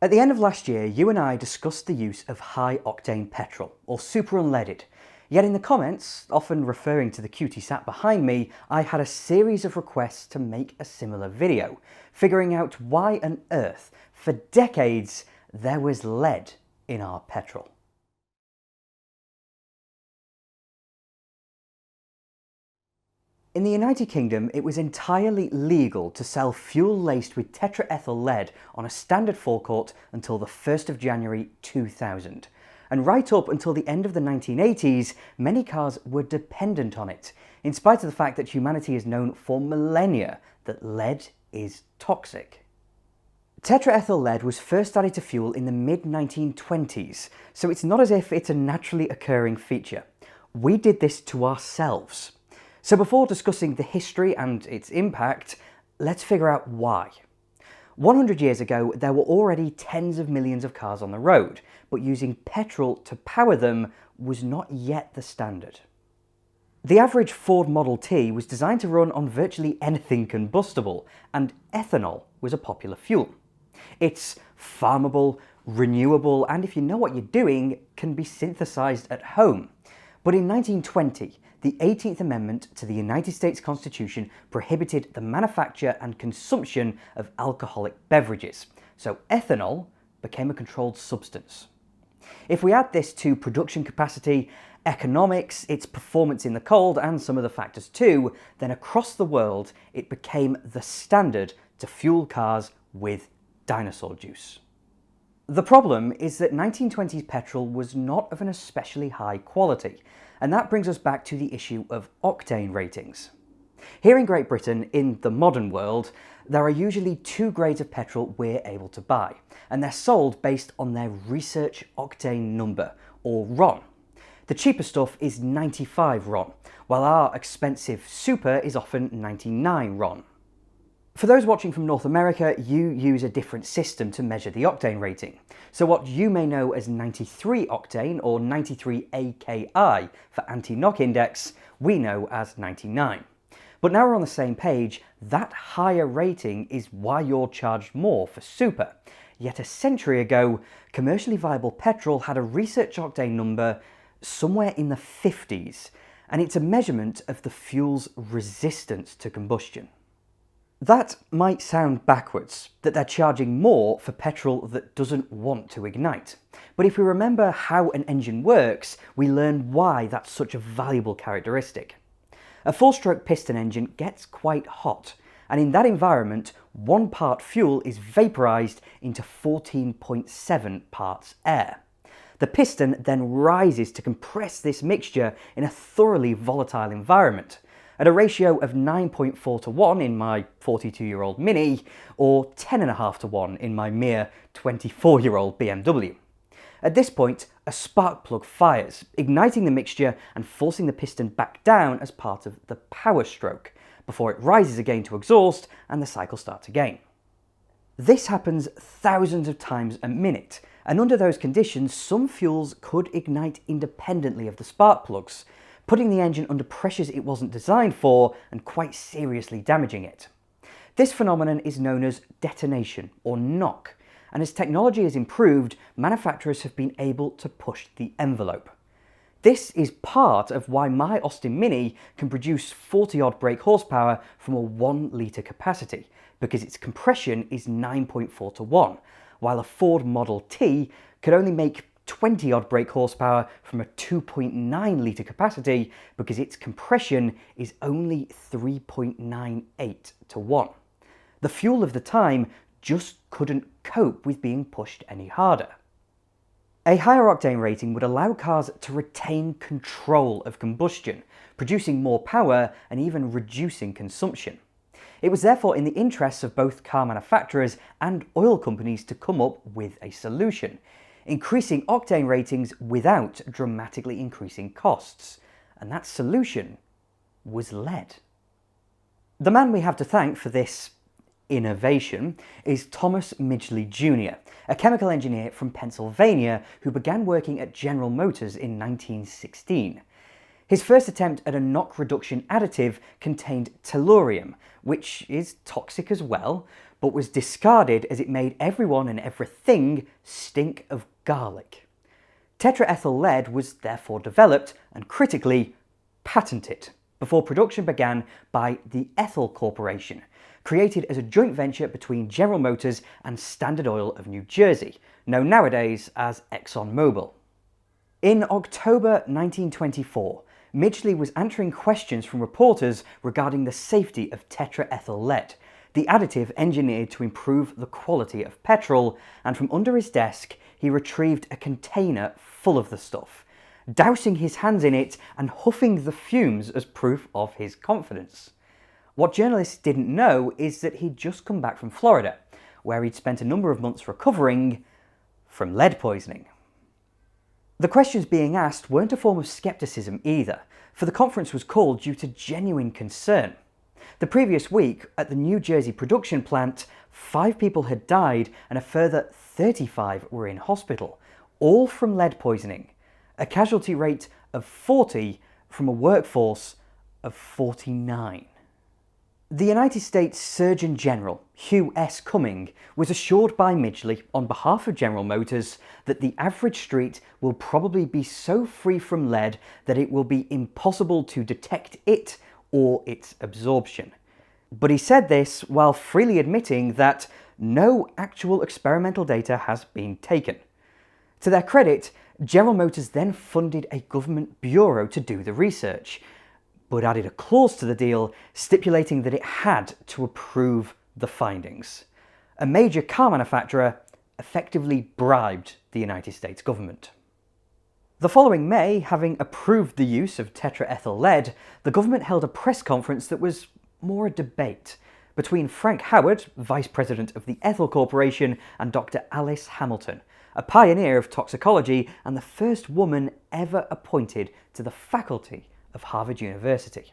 At the end of last year, you and I discussed the use of high-octane petrol, or super unleaded. Yet in the comments, often referring to the cutie sat behind me, I had a series of requests to make a similar video, figuring out why on earth, for decades, there was lead in our petrol. In the United Kingdom, it was entirely legal to sell fuel laced with tetraethyl lead on a standard forecourt until the 1st of January 2000. And right up until the end of the 1980s, many cars were dependent on it, in spite of the fact that humanity has known for millennia that lead is toxic. Tetraethyl lead was first added to fuel in the mid-1920s, so it's not as if it's a naturally occurring feature. We did this to ourselves. So before discussing the history and its impact, let's figure out why. 100 years ago, there were already tens of millions of cars on the road, but using petrol to power them was not yet the standard. The average Ford Model T was designed to run on virtually anything combustible, and ethanol was a popular fuel. It's farmable, renewable, and if you know what you're doing, can be synthesized at home. But in 1920, the 18th Amendment to the United States Constitution prohibited the manufacture and consumption of alcoholic beverages, so ethanol became a controlled substance. If we add this to production capacity, economics, its performance in the cold, and some other factors too, then across the world it became the standard to fuel cars with dinosaur juice. The problem is that 1920s petrol was not of an especially high quality, and that brings us back to the issue of octane ratings. Here in Great Britain, in the modern world, there are usually two grades of petrol we're able to buy, and they're sold based on their research octane number, or RON. The cheaper stuff is 95 RON, while our expensive super is often 99 RON. For those watching from North America, you use a different system to measure the octane rating. So what you may know as 93 octane or 93 AKI for anti-knock index, we know as 99. But now we're on the same page, that higher rating is why you're charged more for super. Yet a century ago, commercially viable petrol had a research octane number somewhere in the 50s, and it's a measurement of the fuel's resistance to combustion. That might sound backwards, that they're charging more for petrol that doesn't want to ignite. But if we remember how an engine works, we learn why that's such a valuable characteristic. A four-stroke piston engine gets quite hot, and in that environment, 1 part fuel is vaporized into 14.7 parts air. The piston then rises to compress this mixture in a thoroughly volatile environment, at a ratio of 9.4 to 1 in my 42-year-old Mini, or 10.5 to 1 in my mere 24-year-old BMW. At this point, a spark plug fires, igniting the mixture and forcing the piston back down as part of the power stroke, before it rises again to exhaust and the cycle starts again. This happens thousands of times a minute, and under those conditions, some fuels could ignite independently of the spark plugs, putting the engine under pressures it wasn't designed for and quite seriously damaging it. This phenomenon is known as detonation, or knock, and as technology has improved, manufacturers have been able to push the envelope. This is part of why my Austin Mini can produce 40-odd brake horsepower from a 1 litre capacity, because its compression is 9.4 to 1, while a Ford Model T could only make 20-odd brake horsepower from a 2.9 litre capacity because its compression is only 3.98 to 1. The fuel of the time just couldn't cope with being pushed any harder. A higher octane rating would allow cars to retain control of combustion, producing more power and even reducing consumption. It was therefore in the interests of both car manufacturers and oil companies to come up with a solution, increasing octane ratings without dramatically increasing costs. And that solution was lead. The man we have to thank for this innovation is Thomas Midgley Jr, a chemical engineer from Pennsylvania who began working at General Motors in 1916. His first attempt at a knock reduction additive contained tellurium, which is toxic as well, but was discarded as it made everyone and everything stink of garlic. Tetraethyl lead was therefore developed and critically patented before production began by the Ethyl Corporation, created as a joint venture between General Motors and Standard Oil of New Jersey, known nowadays as ExxonMobil. In October 1924, Midgley was answering questions from reporters regarding the safety of tetraethyl lead, the additive engineered to improve the quality of petrol, and from under his desk he retrieved a container full of the stuff, dousing his hands in it and huffing the fumes as proof of his confidence. What journalists didn't know is that he'd just come back from Florida, where he'd spent a number of months recovering from lead poisoning. The questions being asked weren't a form of skepticism either, for the conference was called due to genuine concern. The previous week, at the New Jersey production plant, 5 people had died and a further 35 were in hospital, all from lead poisoning, a casualty rate of 40 from a workforce of 49. The United States Surgeon General, Hugh S. Cumming, was assured by Midgley, on behalf of General Motors, that the average street will probably be so free from lead that it will be impossible to detect it or its absorption. But he said this while freely admitting that no actual experimental data has been taken. To their credit, General Motors then funded a government bureau to do the research, but added a clause to the deal stipulating that it had to approve the findings. A major car manufacturer effectively bribed the United States government. The following May, having approved the use of tetraethyl lead, the government held a press conference that was more a debate between Frank Howard, Vice President of the Ethyl Corporation, and Dr. Alice Hamilton, a pioneer of toxicology and the first woman ever appointed to the faculty of Harvard University.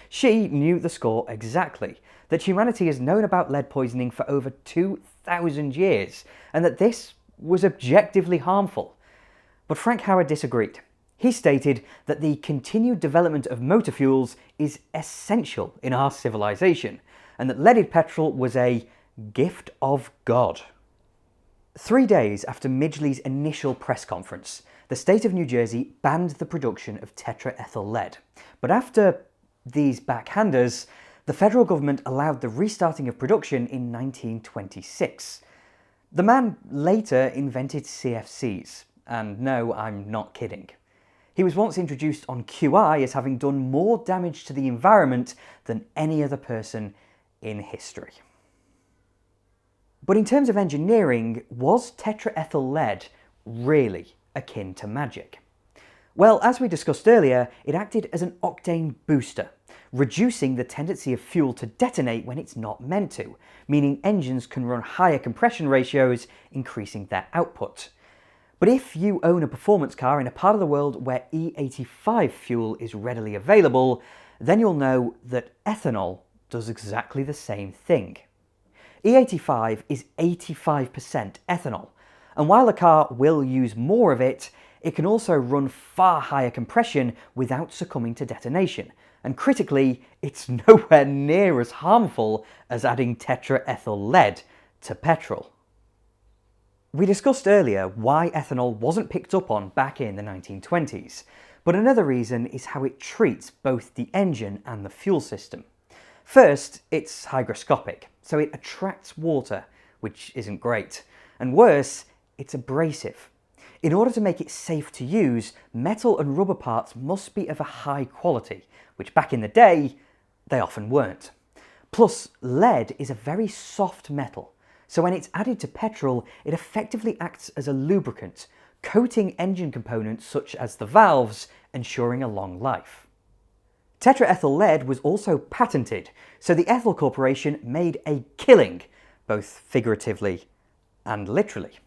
She knew the score exactly, that humanity has known about lead poisoning for over 2,000 years, and that this was objectively harmful. But Frank Howard disagreed. He stated that the continued development of motor fuels is essential in our civilization, and that leaded petrol was a gift of God. 3 days after Midgley's initial press conference, the state of New Jersey banned the production of tetraethyl lead. But after these backhanders, the federal government allowed the restarting of production in 1926. The man later invented CFCs, and no, I'm not kidding. He was once introduced on QI as having done more damage to the environment than any other person in history. But in terms of engineering, was tetraethyl lead really akin to magic? Well, as we discussed earlier, it acted as an octane booster, reducing the tendency of fuel to detonate when it's not meant to, meaning engines can run higher compression ratios, increasing their output. But if you own a performance car in a part of the world where E85 fuel is readily available, then you'll know that ethanol does exactly the same thing. E85 is 85% ethanol, and while a car will use more of it, it can also run far higher compression without succumbing to detonation, and critically, it's nowhere near as harmful as adding tetraethyl lead to petrol. We discussed earlier why ethanol wasn't picked up on back in the 1920s, but another reason is how it treats both the engine and the fuel system. First, it's hygroscopic, so it attracts water, which isn't great. And worse, it's abrasive. In order to make it safe to use, metal and rubber parts must be of a high quality, which back in the day, they often weren't. Plus, lead is a very soft metal, so when it's added to petrol, it effectively acts as a lubricant, coating engine components such as the valves, ensuring a long life. Tetraethyl lead was also patented, so the Ethyl Corporation made a killing, both figuratively and literally.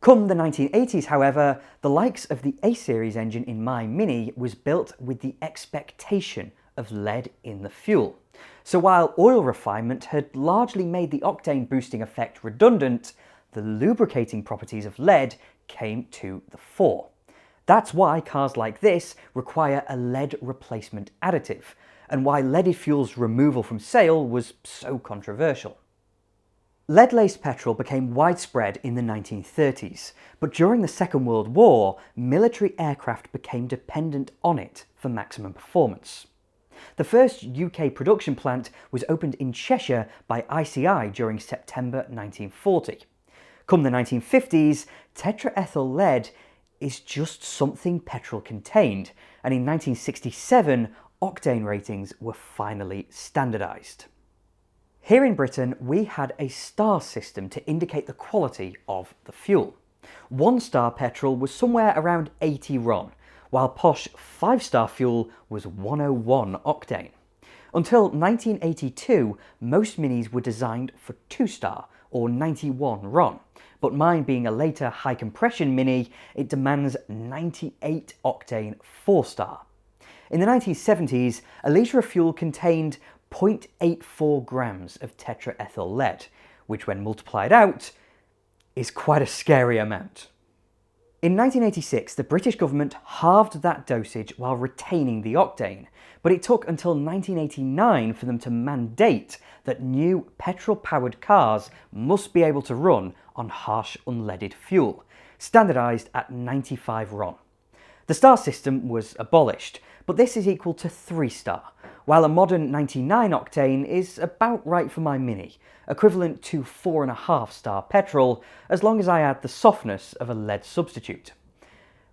Come the 1980s, however, the likes of the A-Series engine in my Mini was built with the expectation of lead in the fuel. So while oil refinement had largely made the octane boosting effect redundant, the lubricating properties of lead came to the fore. That's why cars like this require a lead replacement additive, and why leaded fuel's removal from sale was so controversial. Lead-laced petrol became widespread in the 1930s, but during the Second World War, military aircraft became dependent on it for maximum performance. The first UK production plant was opened in Cheshire by ICI during September 1940. Come the 1950s, tetraethyl lead is just something petrol contained, and in 1967, octane ratings were finally standardised. Here in Britain, we had a star system to indicate the quality of the fuel. 1-star petrol was somewhere around 80 RON, while posh 5-star fuel was 101 octane. Until 1982, most Minis were designed for 2-star or 91 RON, but mine being a later high compression Mini, it demands 98 octane 4-star. In the 1970s, a litre of fuel contained 0.84 grams of tetraethyl lead, which when multiplied out is quite a scary amount. In 1986, the British government halved that dosage while retaining the octane, but it took until 1989 for them to mandate that new petrol-powered cars must be able to run on harsh unleaded fuel, standardised at 95 RON. The star system was abolished, but this is equal to 3-star, while a modern 99 octane is about right for my Mini, equivalent to 4.5-star petrol, as long as I add the softness of a lead substitute.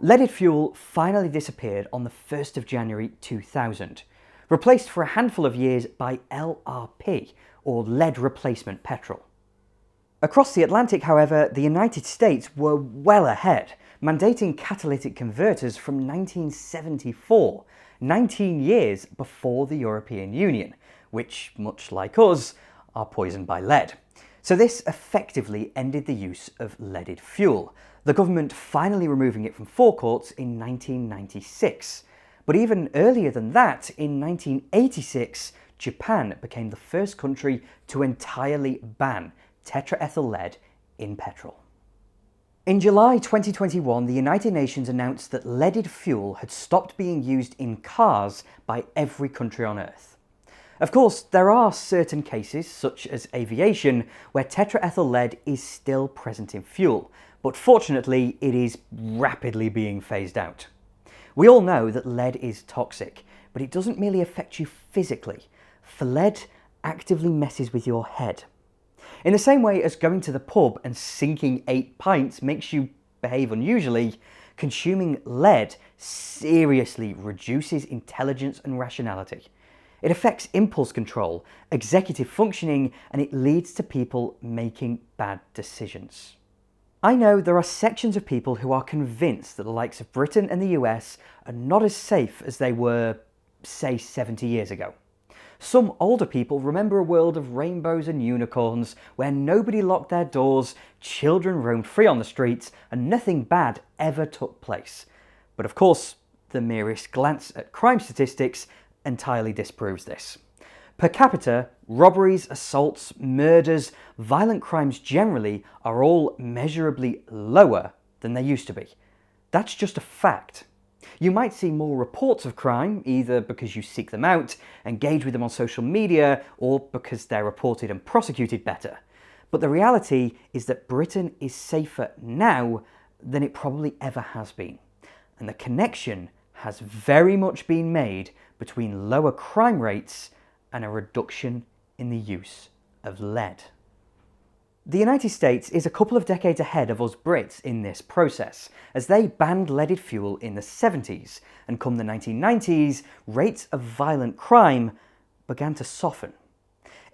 Leaded fuel finally disappeared on the 1st of January 2000, replaced for a handful of years by LRP, or lead replacement petrol. Across the Atlantic, however, the United States were well ahead, mandating catalytic converters from 1974, 19 years before the European Union, which, much like us, are poisoned by lead. So this effectively ended the use of leaded fuel, the government finally removing it from forecourts in 1996. But even earlier than that, in 1986, Japan became the first country to entirely ban tetraethyl lead in petrol. In July 2021, the United Nations announced that leaded fuel had stopped being used in cars by every country on Earth. Of course, there are certain cases, such as aviation, where tetraethyl lead is still present in fuel, but fortunately it is rapidly being phased out. We all know that lead is toxic, but it doesn't merely affect you physically, for lead actively messes with your head. In the same way as going to the pub and sinking 8 pints makes you behave unusually, consuming lead seriously reduces intelligence and rationality. It affects impulse control, executive functioning, and it leads to people making bad decisions. I know there are sections of people who are convinced that the likes of Britain and the US are not as safe as they were, say, 70 years ago. Some older people remember a world of rainbows and unicorns where nobody locked their doors, children roamed free on the streets, and nothing bad ever took place. But of course, the merest glance at crime statistics entirely disproves this. Per capita, robberies, assaults, murders, violent crimes generally are all measurably lower than they used to be. That's just a fact. You might see more reports of crime, either because you seek them out, engage with them on social media, or because they're reported and prosecuted better. But the reality is that Britain is safer now than it probably ever has been. And the connection has very much been made between lower crime rates and a reduction in the use of lead. The United States is a couple of decades ahead of us Brits in this process, as they banned leaded fuel in the 70s, and come the 1990s, rates of violent crime began to soften.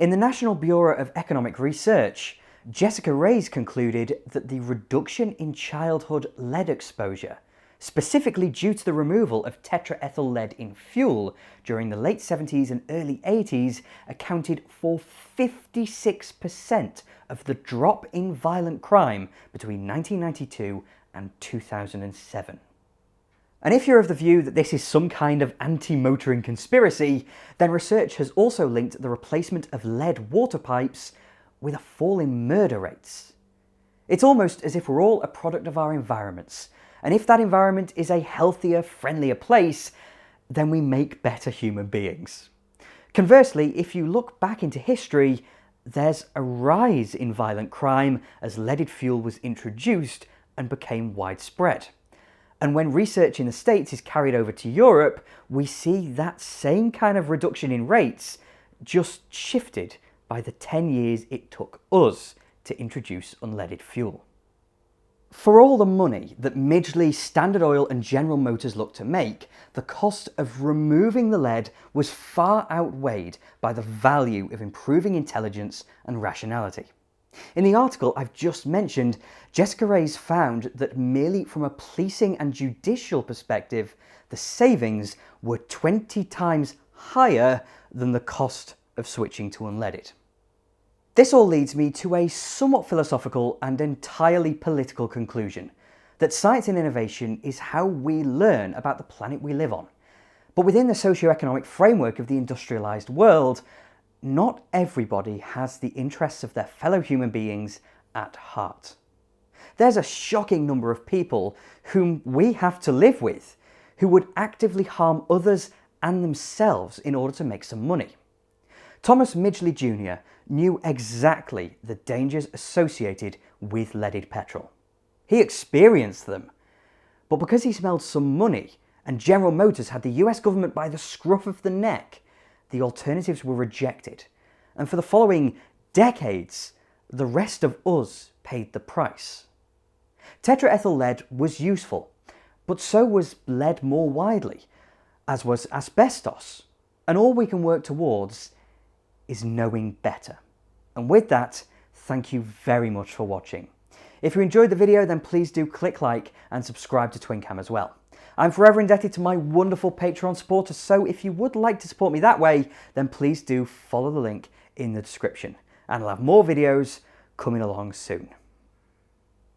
In the National Bureau of Economic Research, Jessica Reyes concluded that the reduction in childhood lead exposure, specifically due to the removal of tetraethyl lead in fuel during the late 70s and early 80s, accounted for 56% of the drop in violent crime between 1992 and 2007. And if you're of the view that this is some kind of anti-motoring conspiracy, then research has also linked the replacement of lead water pipes with a fall in murder rates. It's almost as if we're all a product of our environments, and if that environment is a healthier, friendlier place, then we make better human beings. Conversely, if you look back into history, there's a rise in violent crime as leaded fuel was introduced and became widespread. And when research in the States is carried over to Europe, we see that same kind of reduction in rates just shifted by the 10 years it took us to introduce unleaded fuel. For all the money that Midgley, Standard Oil and General Motors looked to make, the cost of removing the lead was far outweighed by the value of improving intelligence and rationality. In the article I've just mentioned, Jessica Reyes found that merely from a policing and judicial perspective, the savings were 20 times higher than the cost of switching to unleaded. This all leads me to a somewhat philosophical and entirely political conclusion, that science and innovation is how we learn about the planet we live on. But within the socio-economic framework of the industrialised world, not everybody has the interests of their fellow human beings at heart. There's a shocking number of people whom we have to live with, who would actively harm others and themselves in order to make some money. Thomas Midgley Jr. knew exactly the dangers associated with leaded petrol. He experienced them. But because he smelled some money and General Motors had the US government by the scruff of the neck, the alternatives were rejected. And for the following decades, the rest of us paid the price. Tetraethyl lead was useful, but so was lead more widely, as was asbestos. And all we can work towards is knowing better. And with that, thank you very much for watching. If you enjoyed the video, then please do click like and subscribe to TwinCam as well. I'm forever indebted to my wonderful Patreon supporters, so if you would like to support me that way, then please do follow the link in the description. And I'll have more videos coming along soon.